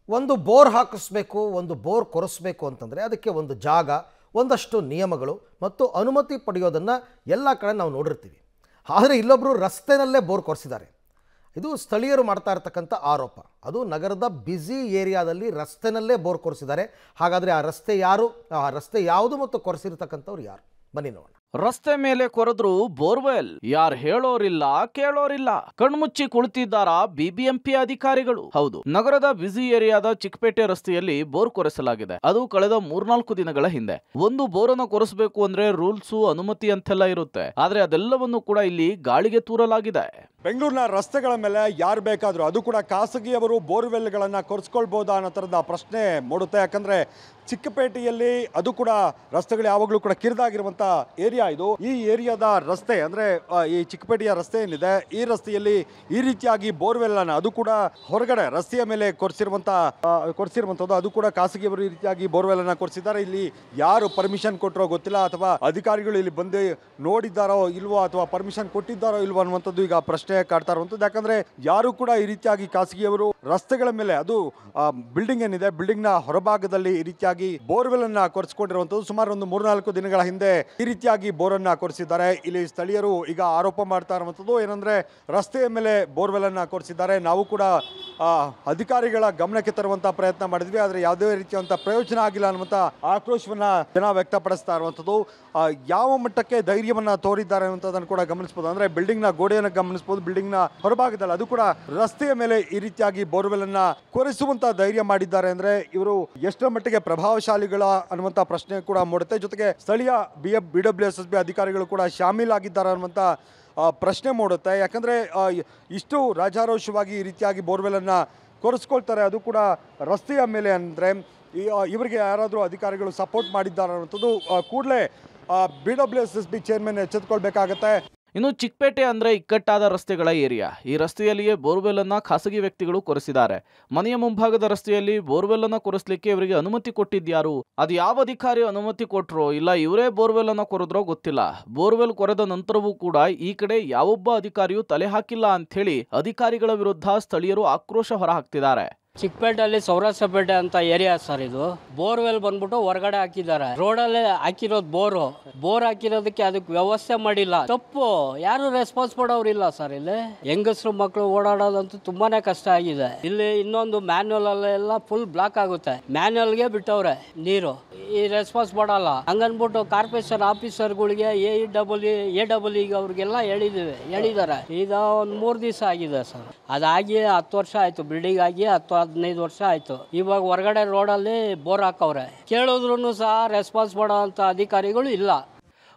ಒಂದು ಬೋರ್ ಹಾಕಿಸ್ಬೇಕು, ಒಂದು ಬೋರ್ ಕೊರೆಸಬೇಕು ಅಂತಂದರೆ ಅದಕ್ಕೆ ಒಂದು ಜಾಗ, ಒಂದಷ್ಟು ನಿಯಮಗಳು ಮತ್ತು ಅನುಮತಿ ಪಡೆಯೋದನ್ನು ಎಲ್ಲ ಕಡೆ ನಾವು ನೋಡಿರ್ತೀವಿ. ಆದರೆ ಇಲ್ಲೊಬ್ಬರು ರಸ್ತೆನಲ್ಲೇ ಬೋರ್ ಕೊರೆಸಿದ್ದಾರೆ. ಇದು ಸ್ಥಳೀಯರು ಮಾಡ್ತಾ ಇರ್ತಕ್ಕಂಥ ಆರೋಪ. ಅದು ನಗರದ ಬ್ಯುಸಿ ಏರಿಯಾದಲ್ಲಿ ರಸ್ತೆನಲ್ಲೇ ಬೋರ್ ಕೊರೆಸಿದ್ದಾರೆ. ಹಾಗಾದರೆ ಆ ರಸ್ತೆ ಯಾರು, ಆ ರಸ್ತೆ ಯಾವುದು ಮತ್ತು ಕೊರೆಸಿರ್ತಕ್ಕಂಥವ್ರು ಯಾರು? ಬನ್ನಿ ನೋಡೋಣ. ರಸ್ತೆ ಮೇಲೆ ಕೊರೆದ್ರು ಬೋರ್ವೆಲ್, ಯಾರು ಹೇಳೋರಿಲ್ಲ ಕೇಳೋರಿಲ್ಲ. ಕಣ್ಮುಚ್ಚಿ ಕುಳಿತಿದ್ದಾರ ಬಿಬಿಎಂಪಿ ಅಧಿಕಾರಿಗಳು. ಹೌದು, ನಗರದ ಬ್ಯುಸಿ ಏರಿಯಾದ ಚಿಕ್ಕಪೇಟೆ ರಸ್ತೆಯಲ್ಲಿ ಬೋರ್ ಕೊರೆಸಲಾಗಿದೆ. ಅದು ಕಳೆದ 3-4 ದಿನಗಳ ಹಿಂದೆ. ಒಂದು ಬೋರನ್ನು ಕೊರೆಸಬೇಕು ಅಂದ್ರೆ ರೂಲ್ಸು, ಅನುಮತಿ ಅಂತೆಲ್ಲ ಇರುತ್ತೆ. ಆದ್ರೆ ಅದೆಲ್ಲವನ್ನು ಕೂಡ ಇಲ್ಲಿ ಗಾಳಿಗೆ ತೂರಲಾಗಿದೆ. ಬೆಂಗಳೂರಿನ ರಸ್ತೆಗಳ ಮೇಲೆ ಯಾರು ಬೇಕಾದರೂ, ಅದು ಕೂಡ ಖಾಸಗಿಯವರು ಬೋರ್ವೆಲ್ಗಳನ್ನು ಕೊರೆಸ್ಕೊಳ್ಬೋದಾ ಅನ್ನೋ ಥರದ ಪ್ರಶ್ನೆ ಮೂಡುತ್ತೆ. ಯಾಕಂದರೆ ಚಿಕ್ಕಪೇಟೆಯಲ್ಲಿ ಅದು ಕೂಡ ರಸ್ತೆಗಳು ಯಾವಾಗಲೂ ಕೂಡ ಕಿರಿದಾಗಿರುವಂಥ ಏರಿಯಾ ಇದು. ಈ ಏರಿಯಾದ ರಸ್ತೆ ಅಂದರೆ ಈ ಚಿಕ್ಕಪೇಟೆಯ ರಸ್ತೆ ಏನಿದೆ, ಈ ರಸ್ತೆಯಲ್ಲಿ ಈ ರೀತಿಯಾಗಿ ಬೋರ್ವೆಲ್ಲನ್ನು, ಅದು ಕೂಡ ಹೊರಗಡೆ ರಸ್ತೆಯ ಮೇಲೆ ಕೊರೆಸಿರುವಂಥದ್ದು, ಅದು ಕೂಡ ಖಾಸಗಿಯವರು ಈ ರೀತಿಯಾಗಿ ಬೋರ್ವೆಲ್ಲನ್ನು ಕೊರೆಸಿದ್ದಾರೆ. ಇಲ್ಲಿ ಯಾರು ಪರ್ಮಿಷನ್ ಕೊಟ್ಟರೋ ಗೊತ್ತಿಲ್ಲ, ಅಥವಾ ಅಧಿಕಾರಿಗಳು ಇಲ್ಲಿ ಬಂದು ನೋಡಿದ್ದಾರೋ ಇಲ್ವೋ, ಅಥವಾ ಪರ್ಮಿಷನ್ ಕೊಟ್ಟಿದ್ದಾರೋ ಇಲ್ವೋ ಅನ್ನುವಂಥದ್ದು ಈಗ ಪ್ರಶ್ನೆ ಕಾಡ್ತಾ ಇರುವಂಥದ್ದು. ಯಾಕಂದ್ರೆ ಯಾರು ಕೂಡ ಈ ರೀತಿಯಾಗಿ ಖಾಸಗಿಯವರು ರಸ್ತೆಗಳ ಮೇಲೆ, ಅದು ಬಿಲ್ಡಿಂಗ್ ಏನಿದೆ, ಬಿಲ್ಡಿಂಗ್ ನ ಹೊರಭಾಗದಲ್ಲಿ ಈ ರೀತಿಯಾಗಿ ಬೋರ್ವೆಲ್ ಅನ್ನ ಕೊರೆಸಿಕೊಂಡಿರುವಂಥದ್ದು. ಸುಮಾರು ಒಂದು 3-4 ದಿನಗಳ ಹಿಂದೆ ಈ ರೀತಿಯಾಗಿ ಬೋರ್ ಅನ್ನ ಕೊರೆಸಿದ್ದಾರೆ. ಇಲ್ಲಿ ಸ್ಥಳೀಯರು ಈಗ ಆರೋಪ ಮಾಡ್ತಾ ಇರುವಂಥದ್ದು ಏನಂದ್ರೆ, ರಸ್ತೆಯ ಮೇಲೆ ಬೋರ್ವೆಲ್ ಅನ್ನ ಕೊರೆಸಿದ್ದಾರೆ. ನಾವು ಕೂಡ ಅಧಿಕಾರಿಗಳ ಗಮನಕ್ಕೆ ತರುವಂತಹ ಪ್ರಯತ್ನ ಮಾಡಿದ್ವಿ, ಆದ್ರೆ ಯಾವುದೇ ರೀತಿಯಾದಂತಹ ಪ್ರಯೋಜನ ಆಗಿಲ್ಲ ಅನ್ನುವಂತ ಆಕ್ರೋಶವನ್ನ ಜನ ವ್ಯಕ್ತಪಡಿಸ್ತಾ ಇರುವಂಥದ್ದು. ಯಾವ ಮಟ್ಟಕ್ಕೆ ಧೈರ್ಯವನ್ನ ತೋರಿದ್ದಾರೆ ಅನ್ನುವಂಥದ್ದನ್ನು ಕೂಡ ಗಮನಿಸಬಹುದು. ಅಂದ್ರೆ ಬಿಲ್ಡಿಂಗ್ ನ ಗೋಡೆಯನ್ನು ಗಮನಿಸಬಹುದು, ಬಿಲ್ಡಿಂಗ್ ನ ಹೊರಭಾಗದಲ್ಲಿ, ಅದು ಕೂಡ ರಸ್ತೆಯ ಮೇಲೆ ಈ ರೀತಿಯಾಗಿ ಬೋರ್ವೆಲ್ ಅನ್ನ ಕೊರೆಸುವಂತ ಧೈರ್ಯ ಮಾಡಿದ್ದಾರೆ. ಅಂದ್ರೆ ಇವರು ಎಷ್ಟರ ಮಟ್ಟಿಗೆ ಪ್ರಭಾವಶಾಲಿಗಳ ಅನ್ನುವಂತ ಪ್ರಶ್ನೆ ಕೂಡ ಮೂಡುತ್ತೆ. ಜೊತೆಗೆ ಸ್ಥಳೀಯ BWSSB ಅಧಿಕಾರಿಗಳು ಕೂಡ ಶಾಮೀಲಾಗಿದ್ದಾರೆ ಅನ್ನುವಂತ ಪ್ರಶ್ನೆ ಮೂಡುತ್ತೆ. ಯಾಕಂದ್ರೆ ಇಷ್ಟು ರಾಜಾರೋಷವಾಗಿ ಈ ರೀತಿಯಾಗಿ ಬೋರ್ವೆಲ್ ಅನ್ನ ಕೊರೆಸ್ಕೊಳ್ತಾರೆ, ಅದು ಕೂಡ ರಸ್ತೆಯ ಮೇಲೆ. ಅಂದ್ರೆ ಇವರಿಗೆ ಯಾರಾದರೂ ಅಧಿಕಾರಿಗಳು ಸಪೋರ್ಟ್ ಮಾಡಿದ್ದಾರೆ ಅನ್ನುವಂಥದ್ದು ಕೂಡಲೇ BWSSB ಚೇರ್ಮನ್ ಎಚ್ಚೆತ್ತುಕೊಳ್ಬೇಕಾಗತ್ತೆ. ಇನ್ನು ಚಿಕ್ಕಪೇಟೆ ಅಂದ್ರೆ ಇಕ್ಕಟ್ಟಾದ ರಸ್ತೆಗಳ ಏರಿಯಾ. ಈ ರಸ್ತೆಯಲ್ಲಿಯೇ ಬೋರ್ವೆಲ್ ಅನ್ನ ಖಾಸಗಿ ವ್ಯಕ್ತಿಗಳು ಕೊರೆಸಿದ್ದಾರೆ. ಮನೆಯ ಮುಂಭಾಗದ ರಸ್ತೆಯಲ್ಲಿ ಬೋರ್ವೆಲ್ ಅನ್ನ ಕೊರೆಸಲಿಕ್ಕೆ ಇವರಿಗೆ ಅನುಮತಿ ಕೊಟ್ಟಿದ್ಯಾರು? ಅದು ಯಾವ ಅಧಿಕಾರಿ ಅನುಮತಿ ಕೊಟ್ರೋ, ಇಲ್ಲ ಇವರೇ ಬೋರ್ವೆಲ್ ಅನ್ನ ಕೊರೆದ್ರೋ ಗೊತ್ತಿಲ್ಲ. ಬೋರ್ವೆಲ್ ಕೊರೆದ ನಂತರವೂ ಕೂಡ ಈ ಕಡೆ ಯಾವೊಬ್ಬ ಅಧಿಕಾರಿಯೂ ತಲೆ ಹಾಕಿಲ್ಲ ಅಂತ ಹೇಳಿ ಅಧಿಕಾರಿಗಳ ವಿರುದ್ಧ ಸ್ಥಳೀಯರು ಆಕ್ರೋಶ ಹೊರಹಾಕ್ತಿದ್ದಾರೆ. ಚಿಕ್ಕಪೇಟೆಯಲ್ಲಿ ಸೌರಾಷ್ಟ್ರಪೇಟೆ ಅಂತ ಏರಿಯಾ ಸರ್. ಇದು ಬೋರ್ವೆಲ್ ಬಂದ್ಬಿಟ್ಟು ಹೊರಗಡೆ ಹಾಕಿದ್ದಾರೆ. ರೋಡಲ್ಲೇ ಹಾಕಿರೋದು ಬೋರ್ ಹಾಕಿರೋದಕ್ಕೆ ಅದಕ್ಕೆ ವ್ಯವಸ್ಥೆ ಮಾಡಿಲ್ಲ. ತಪ್ಪು, ಯಾರು ರೆಸ್ಪಾನ್ಸ್ ಮಾಡೋರಿಲ್ಲ ಸರ್. ಇಲ್ಲಿ ಹೆಂಗಸರು ಮಕ್ಕಳು ಓಡಾಡೋದಂತೂ ತುಂಬಾನೇ ಕಷ್ಟ ಆಗಿದೆ. ಇಲ್ಲಿ ಇನ್ನೊಂದು ಮ್ಯಾನ್ಯುವಲ್ ಅಲ್ಲೆಲ್ಲ ಫುಲ್ ಬ್ಲಾಕ್ ಆಗುತ್ತೆ. ಮ್ಯಾನ್ಯುವಲ್ಗೆ ಬಿಟ್ಟವ್ರೆ ನೀರು, ಈ ರೆಸ್ಪಾನ್ಸ್ ಮಾಡಲ್ಲ. ಹಂಗನ್ಬಿಟ್ಟು ಕಾರ್ಪೊರೇಷನ್ ಆಫೀಸರ್ಗಳಿಗೆ AEE ಅವ್ರಿಗೆಲ್ಲ ಹೇಳಿದ್ದಾರೆ. ಈಗ ಒಂದು 3 ದಿವಸ ಆಗಿದೆ ಸರ್. ಅದಾಗಿ 10 ವರ್ಷ ಆಯ್ತು, ಬಿಲ್ಡಿಂಗ್ ಆಗಿ 10-15 ವರ್ಷ ಆಯ್ತು. ಇವಾಗ ಹೊರಗಡೆ ರೋಡಲ್ಲಿ ಬೋರ್ ಹಾಕವ್ರೆ. ಕೇಳಿದ್ರು ಸಹ ರೆಸ್ಪಾನ್ಸ್ ಮಾಡೋ ಅಂತ ಅಧಿಕಾರಿಗಳು ಇಲ್ಲ.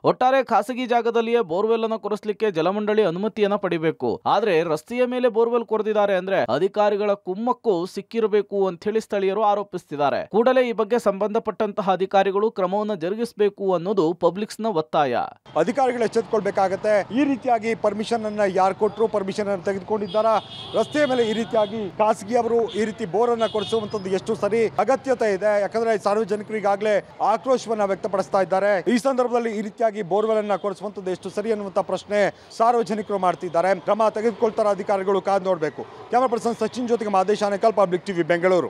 ಒಟ್ಟಾರೆ ಖಾಸಗಿ ಜಾಗದಲ್ಲಿಯೇ ಬೋರ್ವೆಲ್ ಅನ್ನು ಕೊರೆಸಲಿಕ್ಕೆ ಜಲಮಂಡಳಿ ಅನುಮತಿಯನ್ನ ಪಡಿಬೇಕು. ಆದ್ರೆ ರಸ್ತೆಯ ಮೇಲೆ ಬೋರ್ವೆಲ್ ಕೊರೆದಿದ್ದಾರೆ ಅಂದ್ರೆ ಅಧಿಕಾರಿಗಳ ಕುಮ್ಮಕ್ಕು ಸಿಕ್ಕಿರಬೇಕು ಅಂತ ಹೇಳಿ ಸ್ಥಳೀಯರು ಆರೋಪಿಸುತ್ತಿದ್ದಾರೆ. ಕೂಡಲೇ ಈ ಬಗ್ಗೆ ಸಂಬಂಧಪಟ್ಟಂತಹ ಅಧಿಕಾರಿಗಳು ಕ್ರಮವನ್ನು ಜರುಗಿಸಬೇಕು ಅನ್ನೋದು ಪಬ್ಲಿಕ್ಸ್ ನ ಒತ್ತಾಯ. ಅಧಿಕಾರಿಗಳು ಎಚ್ಚೆತ್ತುಕೊಳ್ಬೇಕಾಗತ್ತೆ. ಈ ರೀತಿಯಾಗಿ ಪರ್ಮಿಷನ್ ಅನ್ನ ಯಾರು ಕೊಟ್ಟರು, ಪರ್ಮಿಷನ್ ಅನ್ನು ತೆಗೆದುಕೊಂಡಿದ್ದಾರಾ, ರಸ್ತೆಯ ಮೇಲೆ ಈ ರೀತಿಯಾಗಿ ಖಾಸಗಿಯವರು ಈ ರೀತಿ ಬೋರ್ ಅನ್ನ ಕೊರೆಸುವಂತದ್ದು ಎಷ್ಟು ಸರಿ, ಅಗತ್ಯತೆ ಇದೆ. ಯಾಕಂದ್ರೆ ಸಾರ್ವಜನಿಕರು ಈಗಾಗಲೇ ಆಕ್ರೋಶವನ್ನ ವ್ಯಕ್ತಪಡಿಸ್ತಾ ಇದ್ದಾರೆ. ಈ ಸಂದರ್ಭದಲ್ಲಿ ಈ ರೀತಿಯಾಗಿ ಬೋರ್ವೆಲ್ ಅನ್ನ ಕೊರೆಸುವಂತದ್ದು ಎಷ್ಟು ಸರಿ ಅನ್ನುವಂತ ಪ್ರಶ್ನೆ ಸಾರ್ವಜನಿಕರು ಮಾಡ್ತಿದ್ದಾರೆ. ಕ್ರಮ ತೆಗೆದುಕೊಳ್ತಾರ ಅಧಿಕಾರಿಗಳು, ಕಾದು ನೋಡಬೇಕು. ಕ್ಯಾಮರಾ ಪರ್ಸನ್ ಸಚಿನ್ ಜೊತೆಗೆ ಮಾದೇಶ್ ಆನೇಕಲ್, ಪಬ್ಲಿಕ್ ಟಿವಿ, ಬೆಂಗಳೂರು.